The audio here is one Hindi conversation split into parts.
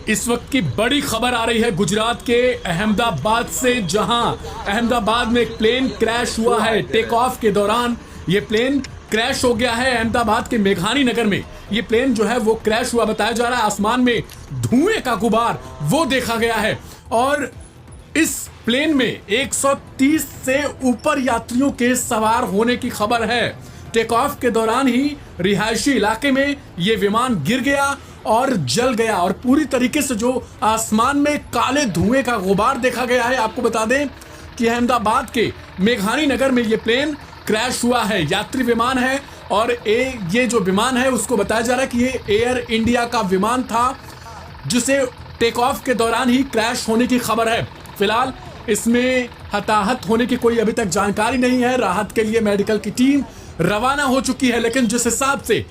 इस वक्त की बड़ी खबर आ रही है गुजरात के अहमदाबाद से, जहां अहमदाबाद में एक प्लेन क्रैश हुआ है। टेक ऑफ के दौरान ये प्लेन क्रैश हो गया है। अहमदाबाद के मेघानी नगर में ये प्लेन जो है वो क्रैश हुआ बताया जा रहा है। आसमान में धुएं का गुबार वो देखा गया है और इस प्लेन में 130 से ऊपर यात्रियों के सवार होने की खबर है। टेक ऑफ के दौरान ही रिहायशी इलाके में ये विमान गिर गया और जल गया और पूरी तरीके से जो आसमान में काले धुएं का गुबार देखा गया है। आपको बता दें कि अहमदाबाद के मेघानी नगर में ये प्लेन क्रैश हुआ है। यात्री विमान है और ये जो विमान है उसको बताया जा रहा है कि ये एयर इंडिया का विमान था, जिसे टेक ऑफ के दौरान ही क्रैश होने की खबर है। फिलहाल इसमें हताहत होने की कोई अभी तक जानकारी नहीं है। राहत के लिए मेडिकल की टीम रवाना हो चुकी है, लेकिन जिस हिसाब से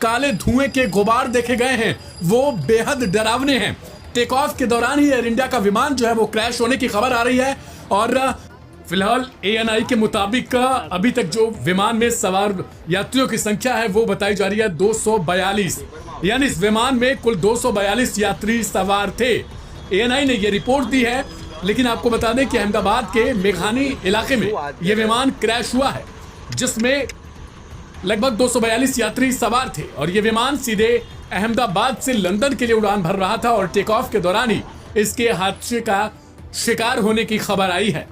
काले धुएं के गुबार देखे गए हैं वो बेहद डरावने हैं। टेक ऑफ के दौरान ही एयर इंडिया का विमान जो है वो क्रैश होने की खबर आ रही है और फिलहाल एएनआई के मुताबिक अभी तक जो विमान में सवार यात्रियों की संख्या है वो बताई जा रही है 242, यानी इस विमान में कुल 242 यात्री सवार थे। एएनआई ने यह रिपोर्ट दी है, लेकिन आपको बता दें कि अहमदाबाद के मेघानी इलाके में यह विमान क्रैश हुआ है, जिसमें लगभग 242 यात्री सवार थे और ये विमान सीधे अहमदाबाद से लंदन के लिए उड़ान भर रहा था और टेक ऑफ के दौरान ही इसके हादसे का शिकार होने की खबर आई है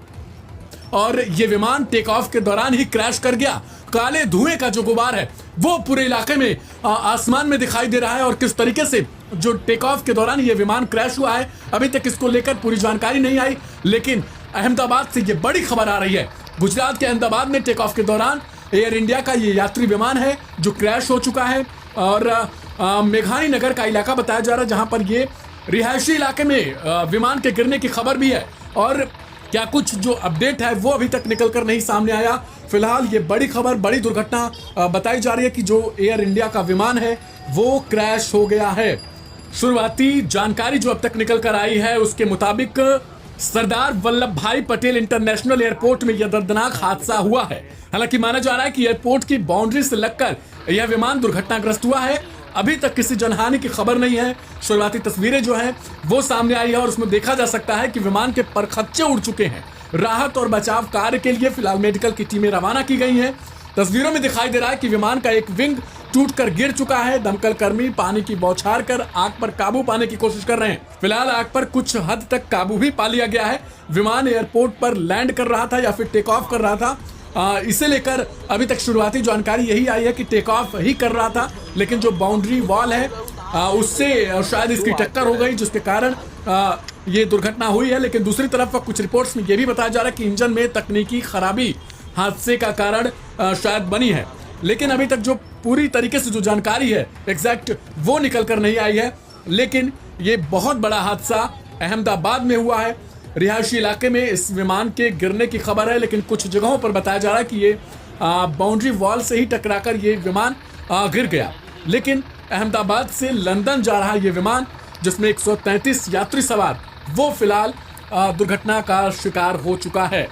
और ये विमान टेक ऑफ के दौरान ही क्रैश कर गया। काले धुएं का जो गुबार है वो पूरे इलाके में आसमान में दिखाई दे रहा है और किस तरीके से जो टेक ऑफ के दौरान ये विमान क्रैश हुआ है अभी तक इसको लेकर पूरी जानकारी नहीं आई, लेकिन अहमदाबाद से ये बड़ी खबर आ रही है। गुजरात के अहमदाबाद में टेक ऑफ के दौरान एयर इंडिया का ये यात्री विमान है जो क्रैश हो चुका है और मेघानी नगर का इलाका बताया जा रहा है, जहां पर ये रिहायशी इलाके में विमान के गिरने की खबर भी है और क्या कुछ जो अपडेट है वो अभी तक निकल कर नहीं सामने आया। फिलहाल ये बड़ी खबर, बड़ी दुर्घटना बताई जा रही है कि जो एयर इंडिया का विमान है वो क्रैश हो गया है। शुरुआती जानकारी जो अब तक निकल कर आई है उसके मुताबिक सरदार वल्लभ भाई पटेल इंटरनेशनल एयरपोर्ट में यह दर्दनाक हादसा हुआ है। हालांकि माना जा रहा है कि एयरपोर्ट की बाउंड्री से लगकर यह विमान दुर्घटनाग्रस्त हुआ है। अभी तक किसी जनहानि की खबर नहीं है। शुरुआती तस्वीरें जो हैं वो सामने आई है और उसमें देखा जा सकता है कि विमान के परखच्चे उड़ चुके हैं। राहत और बचाव कार्य के लिए फिलहाल मेडिकल की टीमें रवाना की गई हैं। तस्वीरों में दिखाई दे रहा है कि विमान का एक विंग टूटकर गिर चुका है। दमकल कर्मी पानी की बौछार कर आग पर काबू पाने की कोशिश कर रहे हैं। फिलहाल आग पर कुछ हद तक काबू भी पा लिया गया है। विमान एयरपोर्ट पर लैंड कर रहा था या फिर टेक ऑफ कर रहा था, इसे लेकर अभी तक शुरुआती जानकारी यही आई है कि टेक ऑफ ही कर रहा था, लेकिन जो बाउंड्री वॉल है उससे शायद इसकी टक्कर हो गई, जिसके कारण ये दुर्घटना हुई है। लेकिन दूसरी तरफ कुछ रिपोर्ट्स में यह भी बताया जा रहा है कि इंजन में तकनीकी खराबी हादसे का कारण शायद बनी है, लेकिन अभी तक जो पूरी तरीके से जो जानकारी है एग्जैक्ट वो निकल कर नहीं आई है। लेकिन ये बहुत बड़ा हादसा अहमदाबाद में हुआ है। रिहायशी इलाके में इस विमान के गिरने की खबर है, लेकिन कुछ जगहों पर बताया जा रहा है कि ये बाउंड्री वॉल से ही टकराकर ये विमान गिर गया। लेकिन अहमदाबाद से लंदन जा रहा ये विमान, जिसमें 133 यात्री सवार, वो फिलहाल दुर्घटना का शिकार हो चुका है।